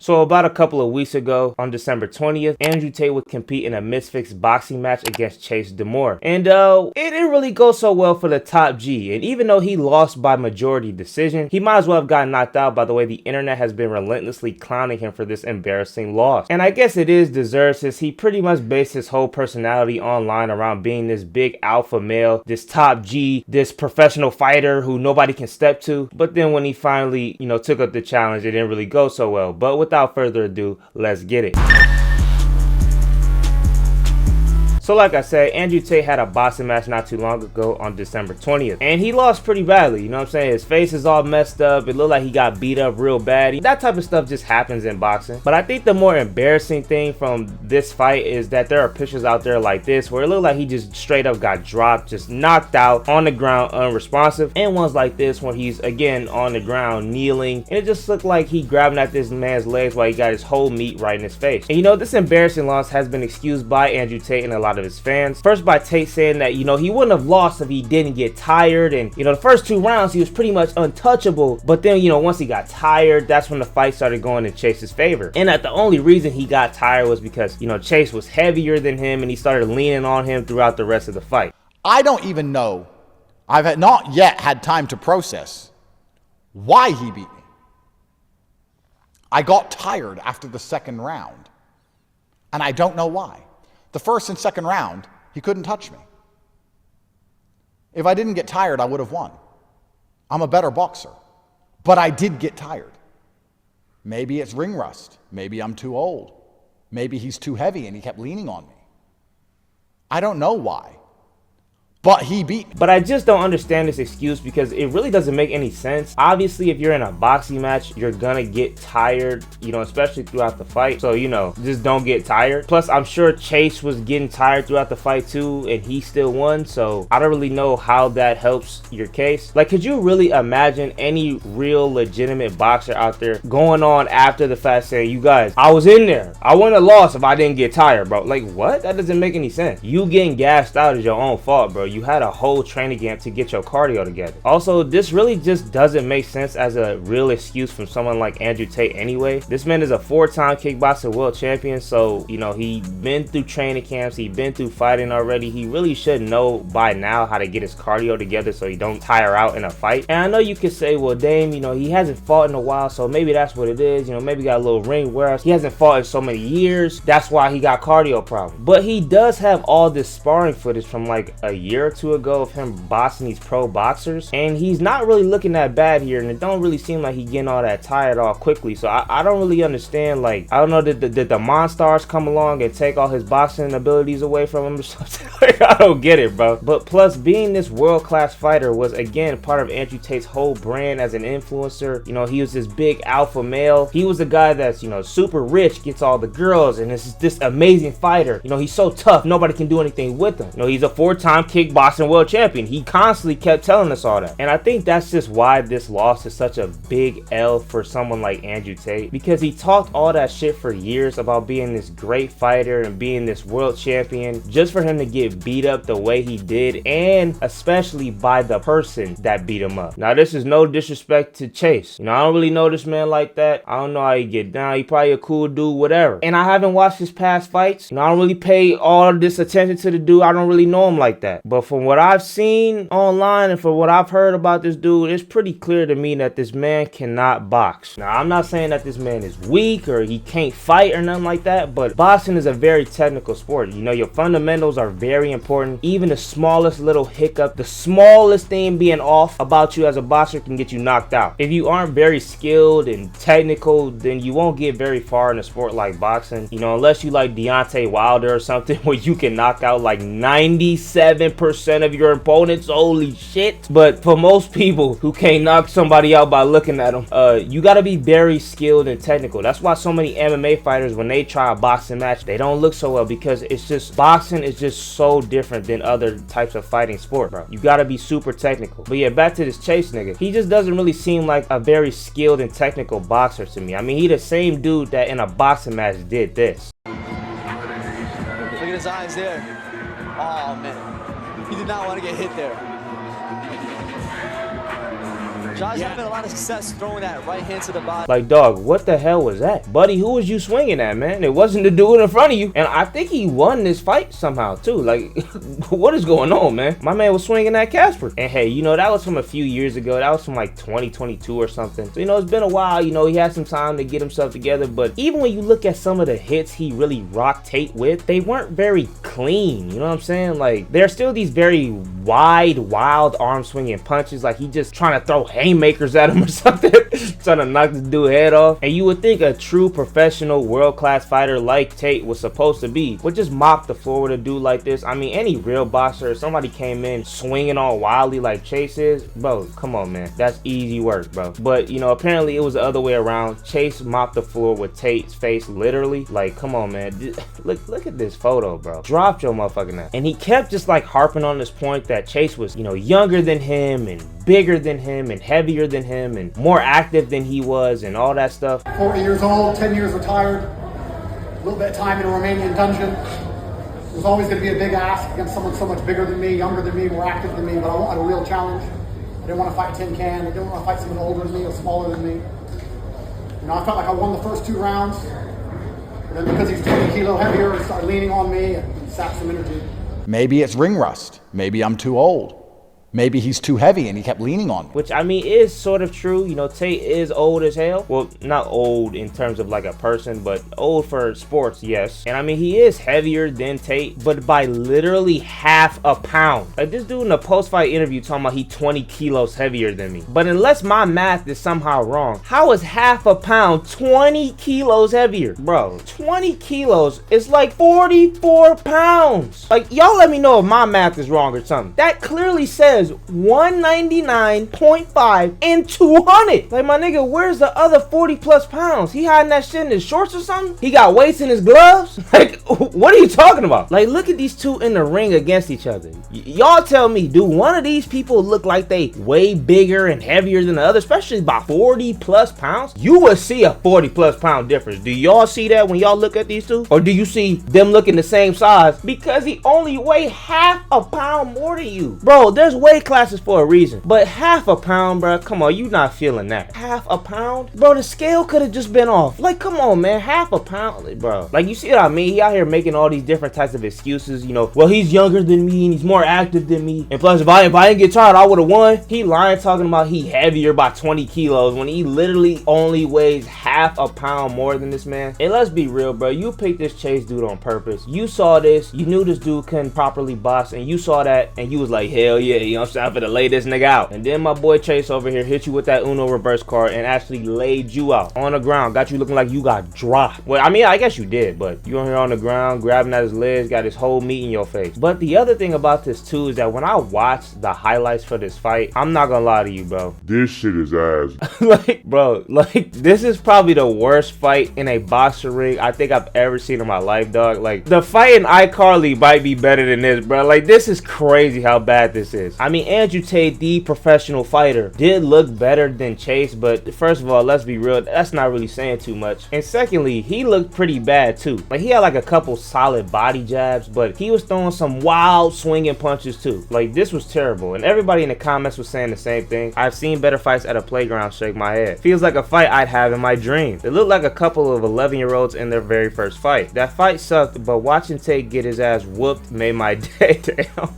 So about a couple of weeks ago, on December 20th, Andrew Tate would compete in a misfits boxing match against DeMoor. And it didn't really go so well for the top G. And even though he lost by majority decision, he might as well have gotten knocked out by the way the internet has been relentlessly clowning him for this embarrassing loss. And I guess it is deserved, since he pretty much based his whole personality online around being this big alpha male, this top G, this professional fighter who nobody can step to. But then when he finally, took up the challenge, it didn't really go so well. But without further ado, let's get it. So like I said, Andrew Tate had a boxing match not too long ago on December 20th. And he lost pretty badly, you know what I'm saying? His face is all messed up. It looked like he got beat up real bad. That type of stuff just happens in boxing. But I think the more embarrassing thing from this fight is that there are pictures out there like this where it looked like he just straight up got dropped, just knocked out on the ground, unresponsive. And ones like this where he's again on the ground kneeling. And it just looked like he grabbing at this man's legs while he got his whole meat right in his face. And this embarrassing loss has been excused by Andrew Tate and a lot of his fans. First by Tate saying that, he wouldn't have lost if he didn't get tired. And, the first 2 rounds, he was pretty much untouchable. But then, once he got tired, that's when the fight started going in Chase's favor. And that the only reason he got tired was because, Chase was heavier than him and he started leaning on him throughout the rest of the fight. I don't even know. I've not yet had time to process why he beat me. I got tired after the second round. And I don't know why. The first and second round, he couldn't touch me. If I didn't get tired, I would have won. I'm a better boxer. But I did get tired. Maybe it's ring rust. Maybe I'm too old. Maybe he's too heavy and he kept leaning on me. I don't know why. But he beat me. But I just don't understand this excuse because it really doesn't make any sense. Obviously, if you're in a boxing match, you're gonna get tired, especially throughout the fight. So, just don't get tired. Plus, I'm sure Chase was getting tired throughout the fight too, and he still won. So I don't really know how that helps your case. Like, could you really imagine any real legitimate boxer out there going on after the fact saying, you guys, I was in there. I wouldn't have lost if I didn't get tired, bro. Like, what? That doesn't make any sense. You getting gassed out is your own fault, bro. You had a whole training camp to get your cardio together. Also, this really just doesn't make sense as a real excuse from someone like Andrew Tate anyway. This man is a 4-time kickboxing world champion, so he been through training camps, he been through fighting already. He really should know by now how to get his cardio together so he don't tire out in a fight. And I know you could say, well, Dame, he hasn't fought in a while, so maybe that's what it is. Maybe got a little ring wear. He hasn't fought in so many years. That's why he got cardio problems. But he does have all this sparring footage from like a year or two ago of him boxing these pro boxers, and he's not really looking that bad here, and it don't really seem like he's getting all that tired all quickly. So I don't really understand, like, I don't know, did the Monstars come along and take all his boxing abilities away from him or something? Like, I don't get it, bro. But plus, being this world-class fighter was again part of Andrew Tate's whole brand as an influencer. He was this big alpha male. He was the guy that's super rich, gets all the girls, and is this amazing fighter. He's so tough, nobody can do anything with him. He's a 4-time kickboxing world champion. He constantly kept telling us all that. And I think that's just why this loss is such a big L for someone like Andrew Tate, because he talked all that shit for years about being this great fighter and being this world champion, just for him to get beat up the way he did, and especially by the person that beat him up. Now, this is no disrespect to Chase. I don't really know this man like that. I don't know how he get down. He probably a cool dude, whatever. And I haven't watched his past fights. I don't really pay all this attention to the dude. I don't really know him like that. But from what I've seen online and from what I've heard about this dude, it's pretty clear to me that this man cannot box. Now, I'm not saying that this man is weak or he can't fight or nothing like that, but boxing is a very technical sport. Your fundamentals are very important. Even the smallest little hiccup, the smallest thing being off about you as a boxer can get you knocked out. If you aren't very skilled and technical, then you won't get very far in a sport like boxing, unless you like Deontay Wilder or something where you can knock out like 97% of your opponents. Holy shit. But for most people who can't knock somebody out by looking at them, you gotta be very skilled and technical. That's why so many MMA fighters, when they try a boxing match, they don't look so well, because it's just, boxing is just so different than other types of fighting sport, bro. You gotta be super technical. But yeah, back to this Chase nigga. He just doesn't really seem like a very skilled and technical boxer to me. I mean, he the same dude that in a boxing match did this. Look at his eyes there. Oh man, he did not want to get hit there. Josh having a lot of success throwing that right hand to the body. Like, dog, what the hell was that? Buddy, who was you swinging at, man? It wasn't the dude in front of you. And I think he won this fight somehow, too. Like, what is going on, man? My man was swinging at Casper. And hey, you know, that was from a few years ago. That was from like 2022 or something. So, you know, it's been a while. You know, he had some time to get himself together. But even when you look at some of the hits he really rocked Tate with, they weren't very clean. You know what I'm saying? Like, there are still these very wide, wild arm swinging punches. Like, he just trying to throw haymakers at him or something. Trying to knock this dude's head off. And you would think a true professional world-class fighter like Tate was supposed to be would just mop the floor with a dude like this. I mean, any real boxer, if somebody came in swinging all wildly like Chase is, bro, come on, man. That's easy work, bro. But, you know, apparently it was the other way around. Chase mopped the floor with Tate's face, literally. Like, come on, man. Look at this photo, bro. Dropped your motherfucking ass. And he kept just like harping on this point that Chase was, you know, younger than him and bigger than him and heavier than him and more active than he was and all that stuff. 40 years old, 10 years retired, a little bit of time in a Romanian dungeon. It was always going to be a big ask against someone so much bigger than me, younger than me, more active than me, but I wanted a real challenge. I didn't want to fight tin can. I didn't want to fight someone older than me or smaller than me. You know, I felt like I won the first 2 rounds. And then because he's 20 kilo heavier, he started leaning on me and sapped some energy. Maybe it's ring rust. Maybe I'm too old. Maybe he's too heavy and he kept leaning on me. Which, I mean, is sort of true. You know, Tate is old as hell. Well, not old in terms of like a person, but old for sports, yes. And I mean, he is heavier than Tate, but by literally half a pound. Like, this dude in a post-fight interview talking about he 20 kilos heavier than me. But unless my math is somehow wrong, how is half a pound 20 kilos heavier? Bro, 20 kilos is like 44 pounds. Like, y'all let me know if my math is wrong or something. That clearly says 199.5 and 200. Like, my nigga, where's the other 40 plus pounds? He hiding that shit in his shorts or something? He got weights in his gloves? Like, what are you talking about? Like, look at these two in the ring against each other. Y'all tell me, do one of these people look like they way bigger and heavier than the other, especially by 40 plus pounds? You would see a 40 plus pound difference. Do y'all see that when y'all look at these two? Or do you see them looking the same size because he only weigh half a pound more than you? Bro, there's weight classes for a reason, but half a pound, bro, come on, you not feeling that. Half a pound? Bro, the scale could have just been off. Like, come on, man, half a pound, bro. Like, you see what I mean? He out here making all these different types of excuses, you know, well, he's younger than me and he's more active than me, and plus, if I didn't get tired, I would have won. He lying talking about he heavier by 20 kilos when he literally only weighs half a pound more than this man. And let's be real, bro, you picked this Chase dude on purpose. You saw this, you knew this dude couldn't properly box, and you saw that, and you was like, hell yeah, you know what I'm saying? I'm finna lay this nigga out. And then my boy Chase over here hit you with that Uno reverse card and actually laid you out on the ground. Got you looking like you got dropped. Well, I mean, I guess you did, but you on here on the ground, grabbing at his legs, got his whole meat in your face. But the other thing about this too is that when I watched the highlights for this fight, I'm not gonna lie to you, bro. This shit is ass. Like, bro, like, this is probably the worst fight in a boxer ring I think I've ever seen in my life, dog. Like, the fight in iCarly might be better than this, bro. Like, this is crazy how bad this is. I mean, Andrew Tate, the professional fighter, did look better than Chase, but first of all, let's be real, that's not really saying too much. And secondly, he looked pretty bad too. Like, he had like a couple solid body jabs, but he was throwing some wild swinging punches too. Like, this was terrible, and everybody in the comments was saying the same thing. I've seen better fights at a playground, shake my head. Feels like a fight I'd have in my dreams. It looked like a couple of 11-year-olds in their very first fight. That fight sucked, but watching Tate get his ass whooped made my day. Damn.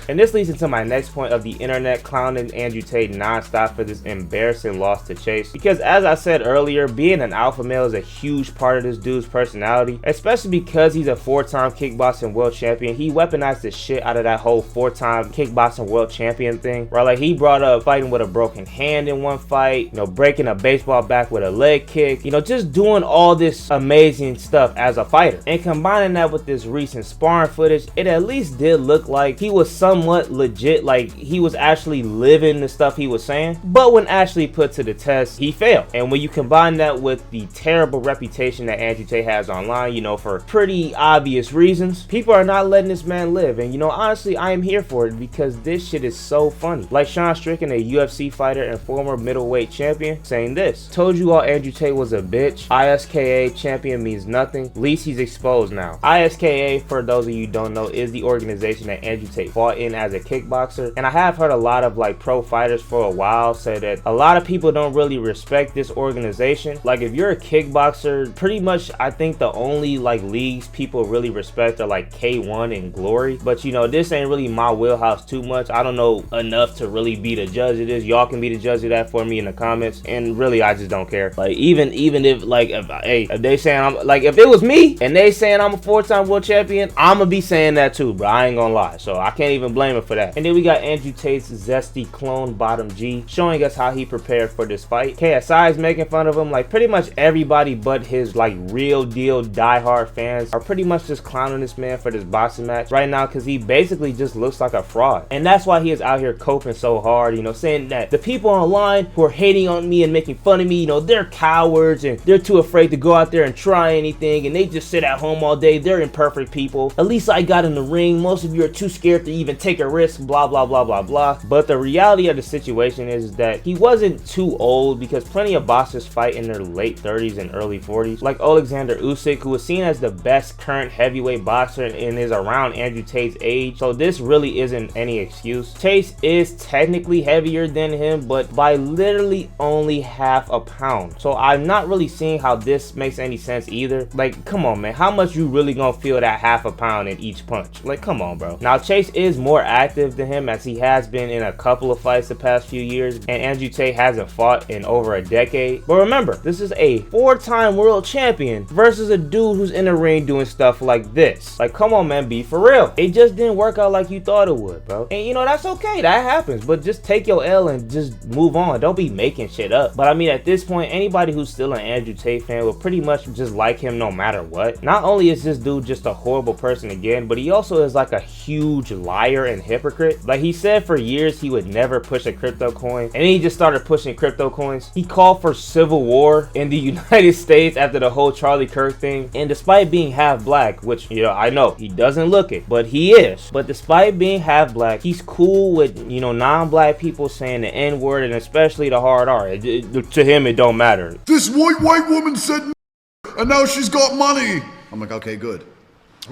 And this leads into my next point of the internet clowning Andrew Tate nonstop for this embarrassing loss to Chase. Because as I said earlier, being an alpha male is a huge part of this dude's personality, especially because he's a 4-time kickboxing world champion. He weaponized the shit out of that whole 4-time kickboxing world champion thing, right? Like, he brought up fighting with a broken hand in one fight, you know, breaking a baseball bat with a leg kick, you know, just doing all this amazing stuff as a fighter. And combining that with this recent sparring footage, it at least did look like he was somewhat legit, like he was actually living the stuff he was saying. But when actually put to the test, he failed. And when you combine that with the terrible reputation that Andrew Tate has online, you know, for pretty obvious reasons, people are not letting this man live. And you know, honestly, I am here for it because this shit is so funny. Like Sean Strickland, a UFC fighter and former middleweight champion, saying this: told you all Andrew Tate was a bitch. ISKA champion means nothing. Least he's exposed now. ISKA, for those of you who don't know, is the organization that Andrew Tate fought in in as a kickboxer. And I have heard a lot of like pro fighters for a while say that a lot of people don't really respect this organization. Like if you're a kickboxer, pretty much I think the only like leagues people really respect are like K1 and Glory. But you know, this ain't really my wheelhouse too much. I don't know enough to really be the judge of this. Y'all can be the judge of that for me in the comments. And really, I just don't care. Like even if like if they saying I'm like, if it was me and they saying I'm a 4-time world champion, I'm gonna be saying that too, bro. I ain't gonna lie. So I can't even blame him for that. And then we got Andrew Tate's zesty clone Bottom G showing us how he prepared for this fight. KSI is making fun of him. Like pretty much everybody but his like real deal diehard fans are pretty much just clowning this man for this boxing match right now, because he basically just looks like a fraud. And that's why he is out here coping so hard, you know, saying that the people online who are hating on me and making fun of me, you know, they're cowards and they're too afraid to go out there and try anything, and they just sit at home all day. They're imperfect people. At least I got in the ring. Most of you are too scared to even take a risk, blah blah blah blah blah. But the reality of the situation is that he wasn't too old, because plenty of boxers fight in their late 30s and early 40s, like Alexander Usyk, who was seen as the best current heavyweight boxer and is around Andrew Tate's age. So this really isn't any excuse. Chase is technically heavier than him, but by literally only half a pound. So I'm not really seeing how this makes any sense either. Like, come on, man, how much you really gonna feel that half a pound in each punch? Like, come on, bro. Now Chase is more active than him, as he has been in a couple of fights the past few years, and Andrew Tate hasn't fought in over a decade. But remember, this is a 4-time world champion versus a dude who's in the ring doing stuff like this. Like, come on, man, be for real. It just didn't work out like you thought it would, bro. And you know, that's okay, that happens, but just take your L and just move on. Don't be making shit up. But I mean, at this point, anybody who's still an Andrew Tate fan will pretty much just like him no matter what. Not only is this dude just a horrible person again, but he also is like a huge liar and hypocrite. Like, he said for years he would never push a crypto coin, and then he just started pushing crypto coins. He called for civil war in the United States after the whole Charlie Kirk thing, and despite being half black, which, you know, I know he doesn't look it, but he is. But despite being half black, he's cool with, you know, non-black people saying the N-word, and especially the hard R. To him, it don't matter. This white woman said and now she's got money. I'm like, okay, good.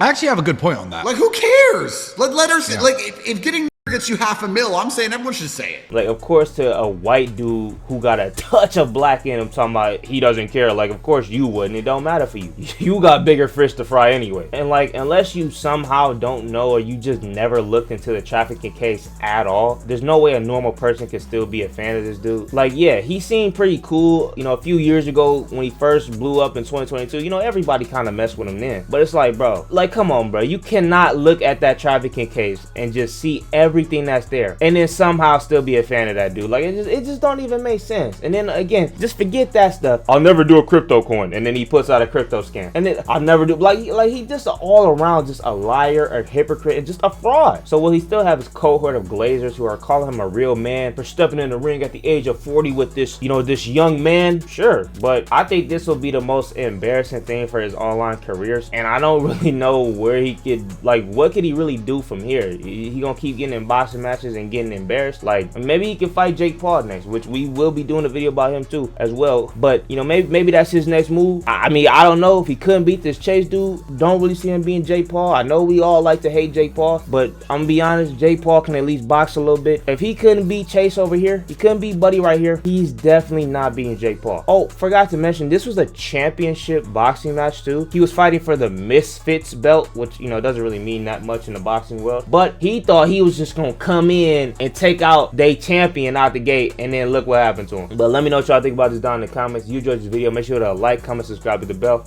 I actually have a good point on that. Like, who cares? Let her say, like, if getting gets you $500,000, I'm saying everyone should say it. Like, of course, to a white dude who got a touch of black in him talking about he doesn't care, like, of course you wouldn't. It don't matter for you. You got bigger fish to fry anyway. And like, unless you somehow don't know, or you just never looked into the trafficking case at all, there's no way a normal person can still be a fan of this dude. Like, yeah, he seemed pretty cool, you know, a few years ago when he first blew up in 2022. You know, everybody kind of messed with him then. But it's like, bro, like, come on, bro. You cannot look at that trafficking case and just see everything that's there and then somehow still be a fan of that dude. Like, it just don't even make sense. And then again, just forget that stuff. I'll never do a crypto coin, and then he puts out a crypto scam, and then I'll never do, like he just all around just a liar, a hypocrite, and just a fraud. So will he still have his cohort of glazers who are calling him a real man for stepping in the ring at the age of 40 with this, you know, this young man? Sure, but I think this will be the most embarrassing thing for his online careers, and I don't really know where he could, like, what could he really do from here? He gonna keep getting in boxing matches and getting embarrassed? Like, maybe he can fight Jake Paul next, which we will be doing a video about him too as well. But you know, maybe that's his next move. I mean, I don't know. If he couldn't beat this Chase dude, don't really see him being Jake Paul. I know we all like to hate Jake Paul, but I'm gonna be honest, Jake Paul can at least box a little bit. If he couldn't beat Chase over here, he couldn't beat Buddy right here, he's definitely not beating Jake Paul. Oh, forgot to mention, this was a championship boxing match too. He was fighting for the Misfits belt, which, you know, doesn't really mean that much in the boxing world, but he thought he was just gonna come in and take out their champion out the gate, and then look what happened to him. But let me know what y'all think about this down in the comments. You enjoyed this video, make sure to like, comment, subscribe, hit the bell,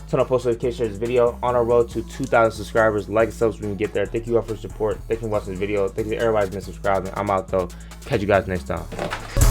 turn on post notifications, share this video. On our road to 2,000 subscribers. Like and subs when we get there. Thank you all for your support. Thank you for watching this video. Thank you to everybody who's been subscribing. I'm out though. Catch you guys next time.